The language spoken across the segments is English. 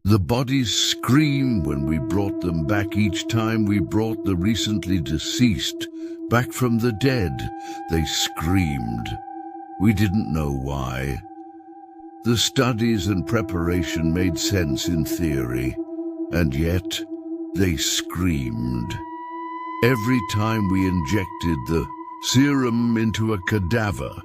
The bodies scream when we brought them back. Each time we brought the recently deceased back from the dead, they screamed. We didn't know why. The studies and preparation made sense in theory, and yet they screamed. Every time we injected the serum into a cadaver,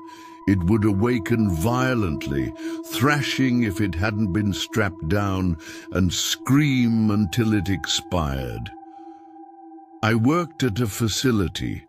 it would awaken violently, thrashing if it hadn't been strapped down, and scream until it expired. I worked at a facility,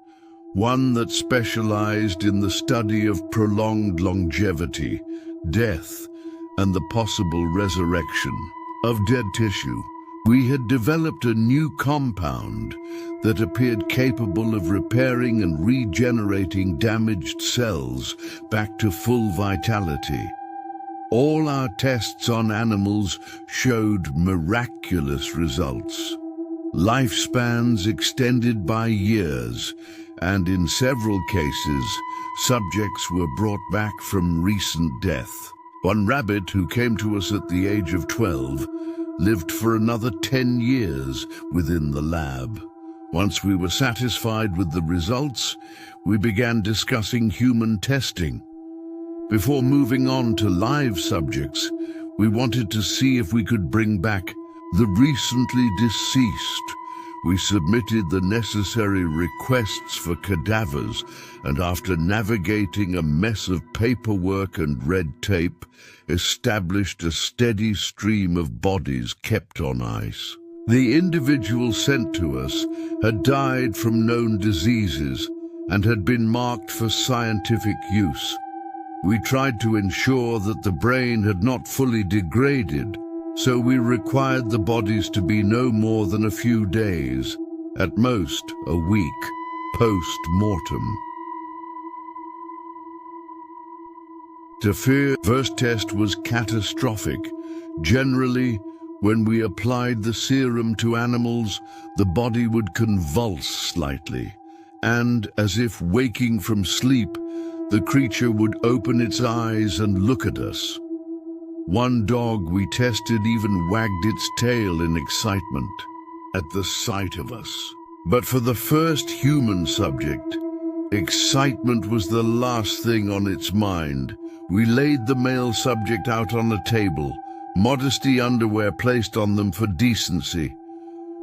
one that specialized in the study of prolonged longevity, death, and the possible resurrection of dead tissue. We had developed a new compound that appeared capable of repairing and regenerating damaged cells back to full vitality. All our tests on animals showed miraculous results. Lifespans extended by years, and in several cases, subjects were brought back from recent death. One rabbit who came to us at the age of 12 lived for another 10 years within the lab. Once we were satisfied with the results, we began discussing human testing. Before moving on to live subjects, we wanted to see if we could bring back the recently deceased. We submitted the necessary requests for cadavers, and after navigating a mess of paperwork and red tape, established a steady stream of bodies kept on ice. The individuals sent to us had died from known diseases and had been marked for scientific use. We tried to ensure that the brain had not fully degraded, so we required the bodies to be no more than a few days, at most a week, post-mortem. The first test was catastrophic. Generally, when we applied the serum to animals, the body would convulse slightly, and, as if waking from sleep, the creature would open its eyes and look at us. One dog we tested even wagged its tail in excitement at the sight of us. But for the first human subject, excitement was the last thing on its mind. We laid the male subject out on a table, modesty underwear placed on them for decency.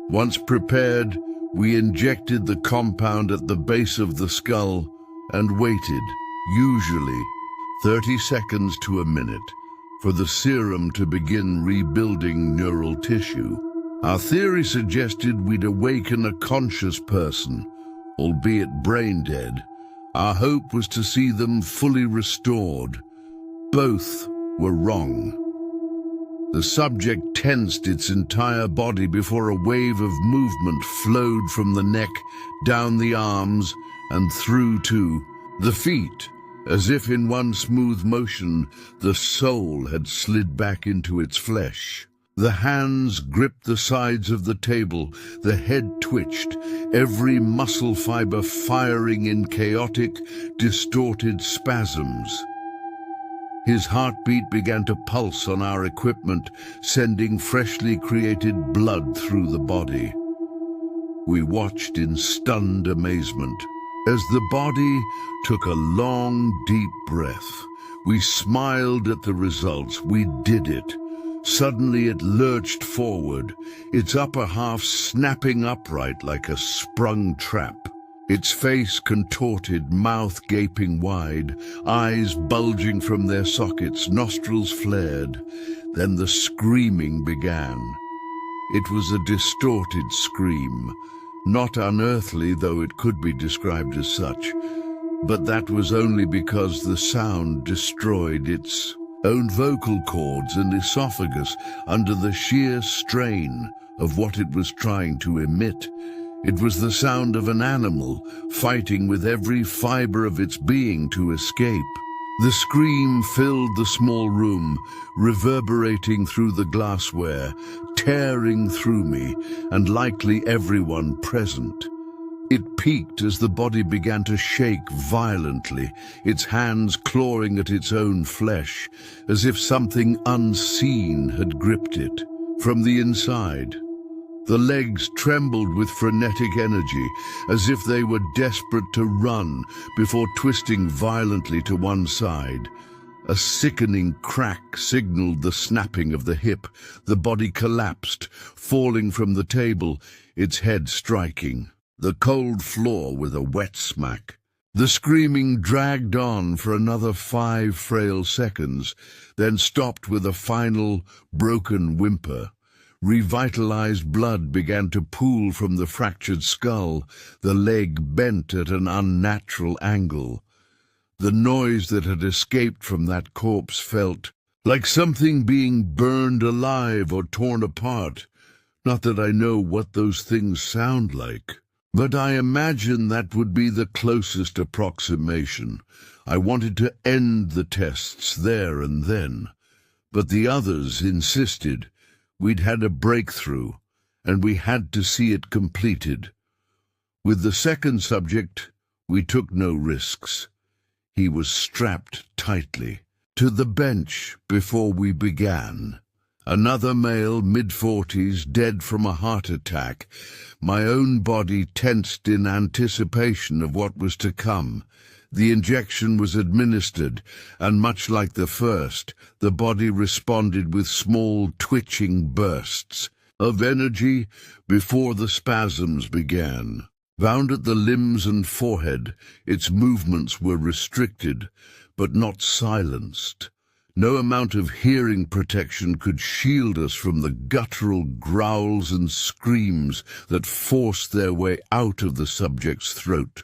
Once prepared, we injected the compound at the base of the skull and waited, usually 30 seconds to a minute, for the serum to begin rebuilding neural tissue. Our theory suggested we'd awaken a conscious person, albeit brain dead. Our hope was to see them fully restored. Both were wrong. The subject tensed its entire body before a wave of movement flowed from the neck, down the arms, and through to the feet. As if in one smooth motion, the soul had slid back into its flesh. The hands gripped the sides of the table, the head twitched, every muscle fiber firing in chaotic, distorted spasms. His heartbeat began to pulse on our equipment, sending freshly created blood through the body. We watched in stunned amazement. As the body took a long, deep breath, we smiled at the results. We did it. Suddenly it lurched forward, its upper half snapping upright like a sprung trap. Its face contorted, mouth gaping wide, eyes bulging from their sockets, nostrils flared. Then the screaming began. It was a distorted scream. Not unearthly, though it could be described as such, but that was only because the sound destroyed its own vocal cords and esophagus under the sheer strain of what it was trying to emit. It was the sound of an animal fighting with every fiber of its being to escape. The scream filled the small room, reverberating through the glassware, tearing through me, and likely everyone present. It peaked as the body began to shake violently, its hands clawing at its own flesh, as if something unseen had gripped it. from the inside. The legs trembled with frenetic energy, as if they were desperate to run before twisting violently to one side. A sickening crack signaled the snapping of the hip. The body collapsed, falling from the table, its head striking the cold floor with a wet smack. The screaming dragged on for another 5 frail seconds, then stopped with a final, broken whimper. Revitalized blood began to pool from the fractured skull, the leg bent at an unnatural angle. The noise that had escaped from that corpse felt like something being burned alive or torn apart. Not that I know what those things sound like, but I imagine that would be the closest approximation. I wanted to end the tests there and then, but the others insisted. We'd had a breakthrough, and we had to see it completed. With the second subject, we took no risks. He was strapped tightly to the bench before we began. Another male, mid-40s, dead from a heart attack. My own body tensed in anticipation of what was to come. The injection was administered, and much like the first, the body responded with small twitching bursts of energy before the spasms began. Bound at the limbs and forehead, its movements were restricted, but not silenced. No amount of hearing protection could shield us from the guttural growls and screams that forced their way out of the subject's throat.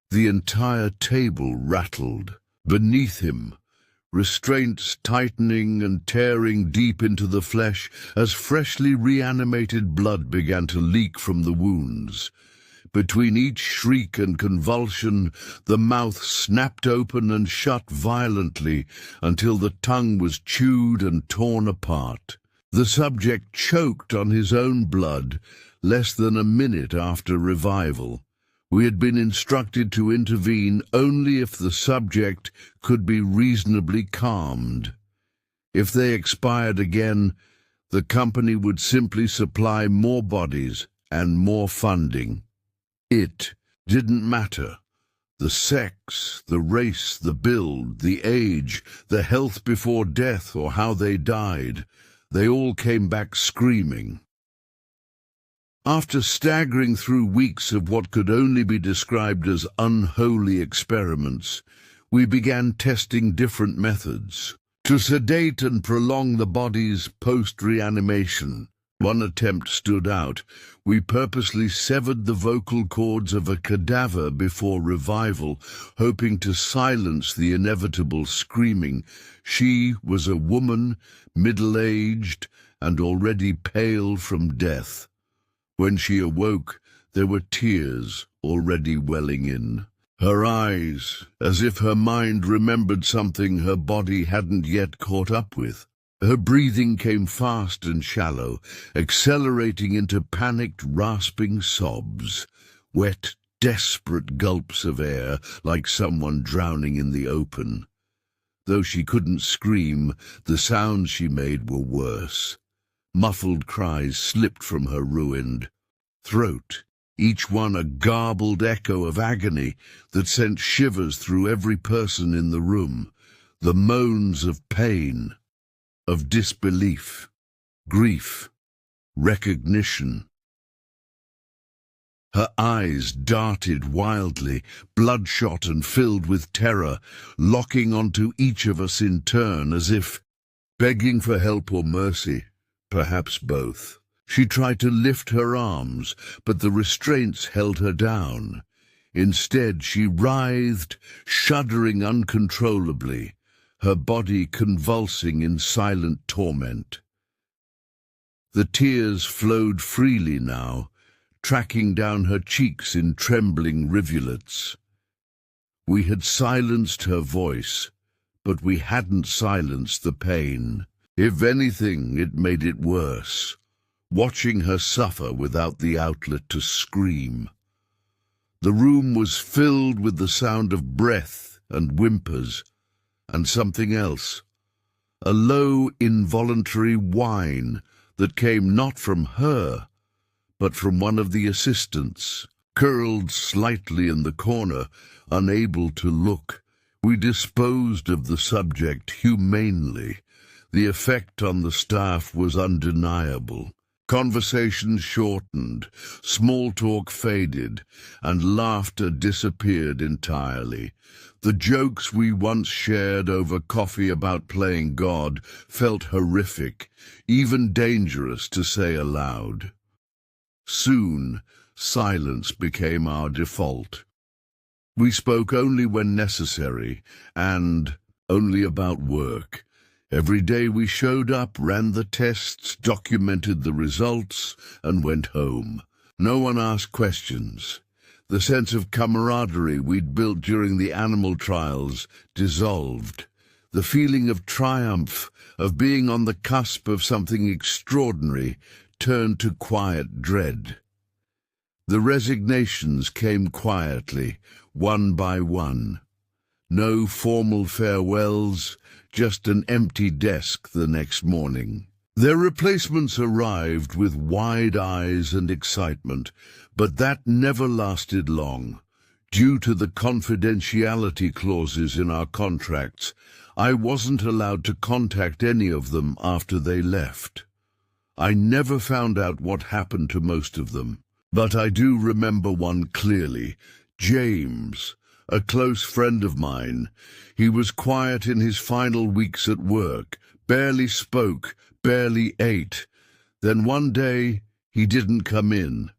The entire table rattled beneath him, restraints tightening and tearing deep into the flesh as freshly reanimated blood began to leak from the wounds. Between each shriek and convulsion, the mouth snapped open and shut violently until the tongue was chewed and torn apart. The subject choked on his own blood less than a minute after revival. We had been instructed to intervene only if the subject could be reasonably calmed. If they expired again, the company would simply supply more bodies and more funding. It didn't matter. The sex, the race, the build, the age, the health before death, or how they died. They all came back screaming. After staggering through weeks of what could only be described as unholy experiments, we began testing different methods to sedate and prolong the body's post-reanimation. One attempt stood out. We purposely severed the vocal cords of a cadaver before revival, hoping to silence the inevitable screaming. She was a woman, middle-aged, and already pale from death. When she awoke, there were tears already welling in her eyes, as if her mind remembered something her body hadn't yet caught up with. Her breathing came fast and shallow, accelerating into panicked, rasping sobs, wet, desperate gulps of air like someone drowning in the open. Though she couldn't scream, the sounds she made were worse. Muffled cries slipped from her ruined throat, each one a garbled echo of agony that sent shivers through every person in the room. The moans of pain, of disbelief, grief, recognition. Her eyes darted wildly, bloodshot and filled with terror, locking onto each of us in turn as if begging for help or mercy, perhaps both. She tried to lift her arms, but the restraints held her down. Instead, she writhed, shuddering uncontrollably, her body convulsing in silent torment. The tears flowed freely now, tracking down her cheeks in trembling rivulets. We had silenced her voice, but we hadn't silenced the pain. If anything, it made it worse, watching her suffer without the outlet to scream. The room was filled with the sound of breath and whimpers, and something else, a low, involuntary whine, that came not from her, but from one of the assistants. Curled slightly in the corner, unable to look, we disposed of the subject humanely. The effect on the staff was undeniable. Conversations shortened, small talk faded, and laughter disappeared entirely. The jokes we once shared over coffee about playing God felt horrific, even dangerous to say aloud. Soon, silence became our default. We spoke only when necessary, and only about work. Every day we showed up, ran the tests, documented the results, and went home. No one asked questions. The sense of camaraderie we'd built during the animal trials dissolved. The feeling of triumph, of being on the cusp of something extraordinary, turned to quiet dread. The resignations came quietly, one by one. No formal farewells, just an empty desk the next morning. Their replacements arrived with wide eyes and excitement, but that never lasted long. Due to the confidentiality clauses in our contracts, I wasn't allowed to contact any of them after they left. I never found out what happened to most of them, but I do remember one clearly, James, a close friend of mine. He was quiet in his final weeks at work, barely spoke, barely ate. Then one day, he didn't come in.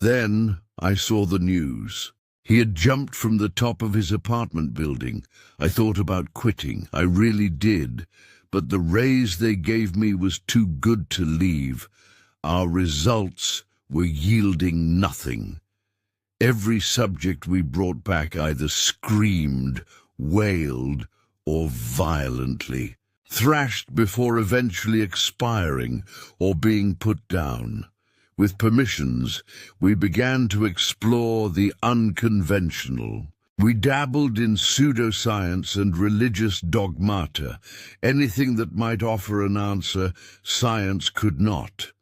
Then I saw the news. He had jumped from the top of his apartment building. I thought about quitting. I really did. But the raise they gave me was too good to leave. Our results were yielding nothing. Every subject we brought back either screamed, wailed, or violently, thrashed before eventually expiring or being put down. With permissions, we began to explore the unconventional. We dabbled in pseudoscience and religious dogmata, anything that might offer an answer science could not.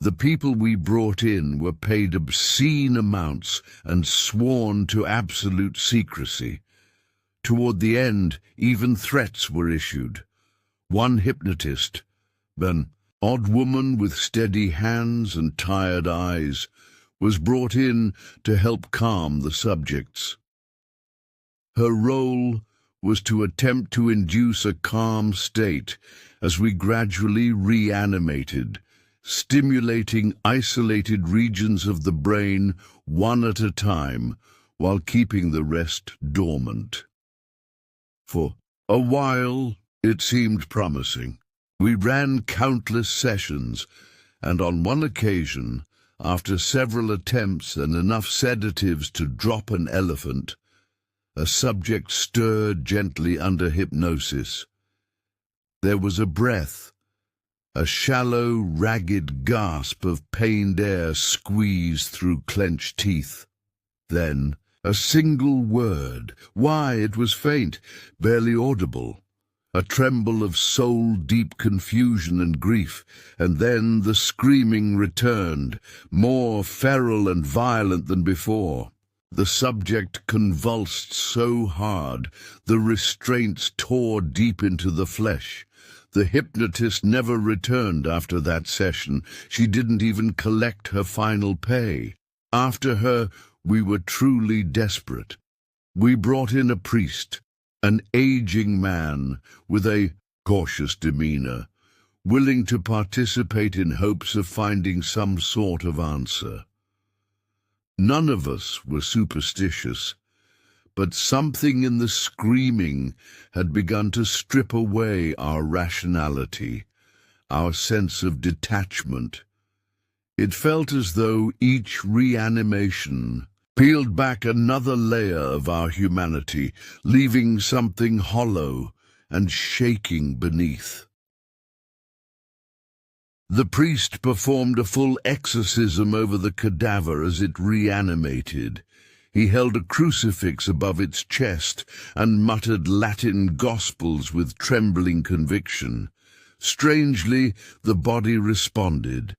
The people we brought in were paid obscene amounts and sworn to absolute secrecy. Toward the end, even threats were issued. One hypnotist, an odd woman with steady hands and tired eyes, was brought in to help calm the subjects. Her role was to attempt to induce a calm state as we gradually reanimated, stimulating isolated regions of the brain one at a time while keeping the rest dormant. For a while, it seemed promising. We ran countless sessions, and on one occasion, after several attempts and enough sedatives to drop an elephant, a subject stirred gently under hypnosis. There was a breath, a shallow, ragged gasp of pained air squeezed through clenched teeth. Then, a single word. Why, it was faint, barely audible. A tremble of soul-deep confusion and grief, and then the screaming returned, more feral and violent than before. The subject convulsed so hard, the restraints tore deep into the flesh. The hypnotist never returned after that session. She didn't even collect her final pay. After her, we were truly desperate. We brought in a priest, an aging man with a cautious demeanor, willing to participate in hopes of finding some sort of answer. None of us were superstitious, but something in the screaming had begun to strip away our rationality, our sense of detachment. It felt as though each reanimation peeled back another layer of our humanity, leaving something hollow and shaking beneath. The priest performed a full exorcism over the cadaver as it reanimated. He held a crucifix above its chest and muttered Latin gospels with trembling conviction. Strangely, the body responded.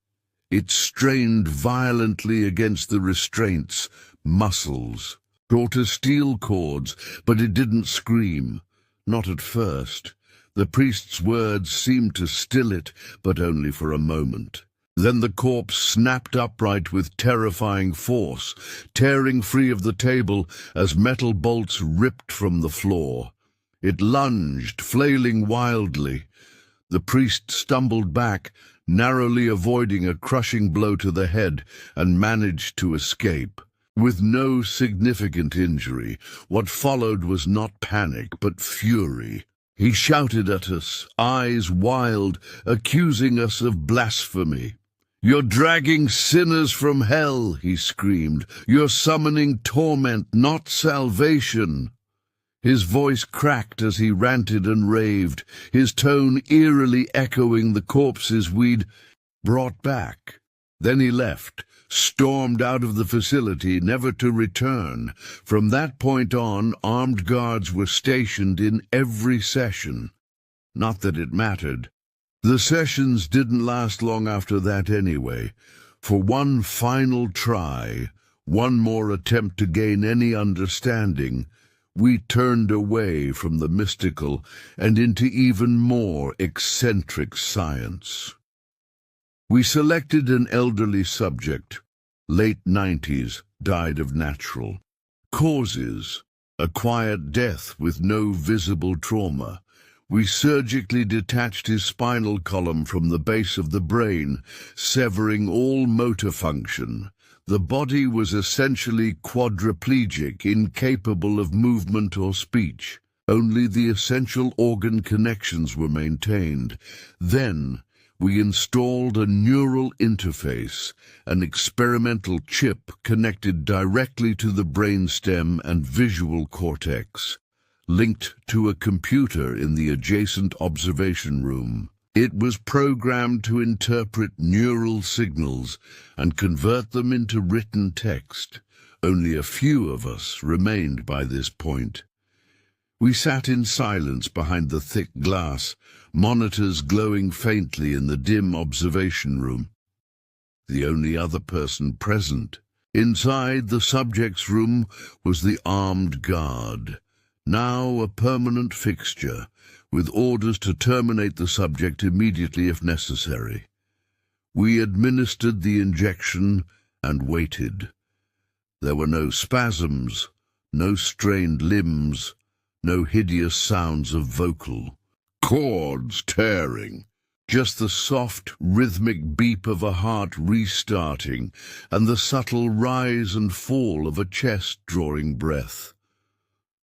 It strained violently against the restraints, muscles, taut as steel cords, but it didn't scream. Not at first. The priest's words seemed to still it, but only for a moment. Then the corpse snapped upright with terrifying force, tearing free of the table as metal bolts ripped from the floor. It lunged, flailing wildly. The priest stumbled back, narrowly avoiding a crushing blow to the head, and managed to escape. With no significant injury, what followed was not panic, but fury. He shouted at us, eyes wild, accusing us of blasphemy. "You're dragging sinners from hell," he screamed. "You're summoning torment, not salvation." His voice cracked as he ranted and raved, his tone eerily echoing the corpses we'd brought back. Then he left, stormed out of the facility, never to return. From that point on, armed guards were stationed in every session. Not that it mattered. The sessions didn't last long after that anyway. For one final try, one more attempt to gain any understanding, we turned away from the mystical and into even more eccentric science. We selected an elderly subject, late 90s, died of natural causes, a quiet death with no visible trauma. We surgically detached his spinal column from the base of the brain, severing all motor function. The body was essentially quadriplegic, incapable of movement or speech. Only the essential organ connections were maintained. Then we installed a neural interface, an experimental chip connected directly to the brainstem and visual cortex, linked to a computer in the adjacent observation room. It was programmed to interpret neural signals and convert them into written text. Only a few of us remained by this point. We sat in silence behind the thick glass, monitors glowing faintly in the dim observation room. The only other person present. Inside the subject's room was the armed guard, now a permanent fixture, with orders to terminate the subject immediately if necessary. We administered the injection and waited. There were no spasms, no strained limbs, no hideous sounds of vocal cords tearing, just the soft, rhythmic beep of a heart restarting and the subtle rise and fall of a chest drawing breath.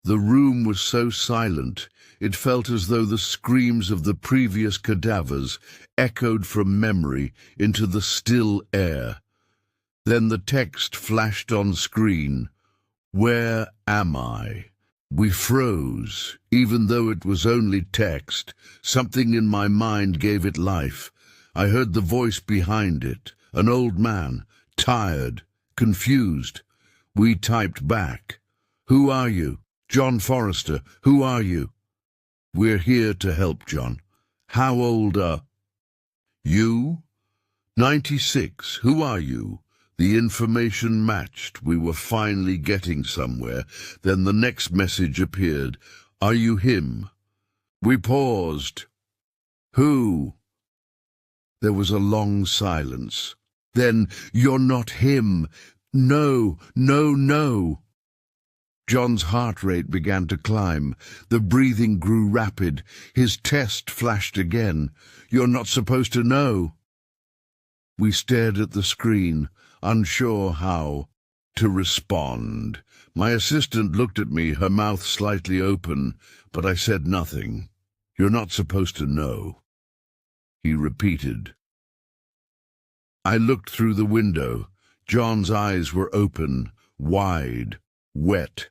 The room was so silent, it felt as though the screams of the previous cadavers echoed from memory into the still air. Then the text flashed on screen, "Where am I?" We froze, even though it was only text. Something in my mind gave it life. I heard the voice behind it, an old man, tired, confused. We typed back, "Who are you? John Forrester, who are you?" "We're here to help, John." "How old are you?" 96. "Who are you?" The information matched. We were finally getting somewhere. Then the next message appeared. "Are you him?" We paused. "Who?" There was a long silence. Then, "You're not him. No, no, no." John's heart rate began to climb. The breathing grew rapid. His test flashed again. "You're not supposed to know." We stared at the screen, unsure how to respond. My assistant looked at me, her mouth slightly open, but I said nothing. "You're not supposed to know," he repeated. I looked through the window. John's eyes were open, wide, wet,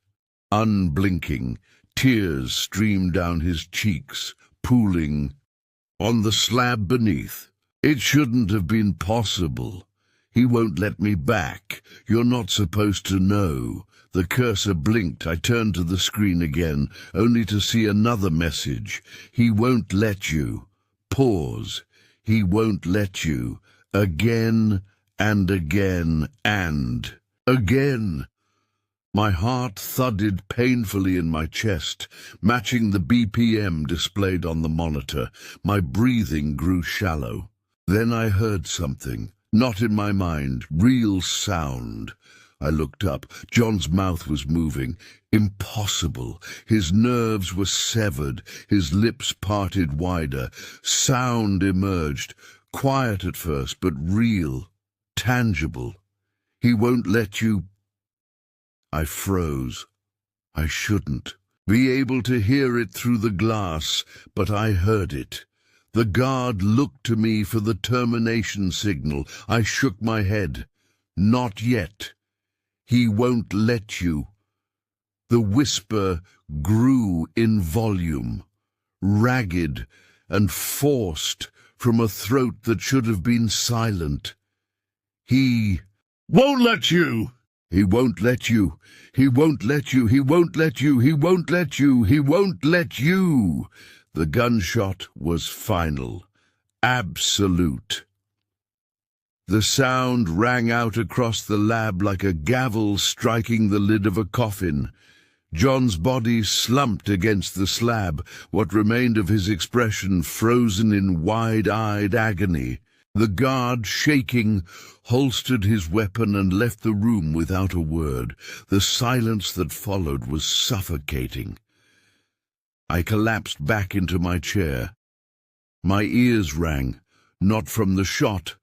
unblinking. Tears streamed down his cheeks, pooling on the slab beneath. "It shouldn't have been possible. He won't let me back. You're not supposed to know." The cursor blinked. I turned to the screen again, only to see another message. "He won't let you. Pause. He won't let you. Again and again and again. My heart thudded painfully in my chest, matching the BPM displayed on the monitor. My breathing grew shallow. Then I heard something, not in my mind, real sound. I looked up. John's mouth was moving. Impossible. His nerves were severed, his lips parted wider. Sound emerged, quiet at first, but real, tangible. He won't let you... I froze. I shouldn't be able to hear it through the glass, but I heard it. The guard looked to me for the termination signal. I shook my head. Not yet. He won't let you. The whisper grew in volume, ragged and forced from a throat that should have been silent. He won't let you. He won't let you. He won't let you. He won't let you. He won't let you. He won't let you. The gunshot was final, absolute. The sound rang out across the lab like a gavel striking the lid of a coffin. John's body slumped against the slab, what remained of his expression frozen in wide-eyed agony. The guard, shaking, holstered his weapon and left the room without a word. The silence that followed was suffocating. I collapsed back into my chair. My ears rang, not from the shot,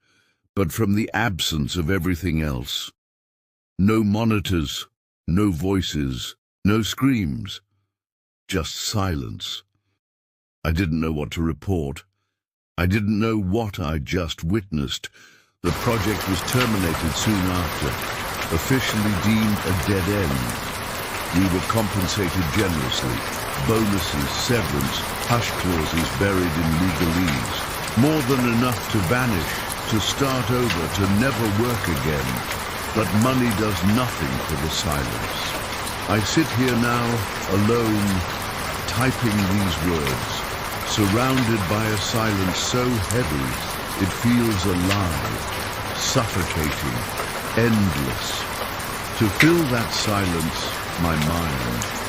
but from the absence of everything else. No monitors, no voices, no screams, just silence. I didn't know what to report. I didn't know what I'd just witnessed. The project was terminated soon after, officially deemed a dead end. We were compensated generously. Bonuses, severance, hush clauses buried in legalese. More than enough to vanish, to start over, to never work again. But money does nothing for the silence. I sit here now, alone, typing these words, surrounded by a silence so heavy it feels alive, suffocating, endless. To fill that silence, my mind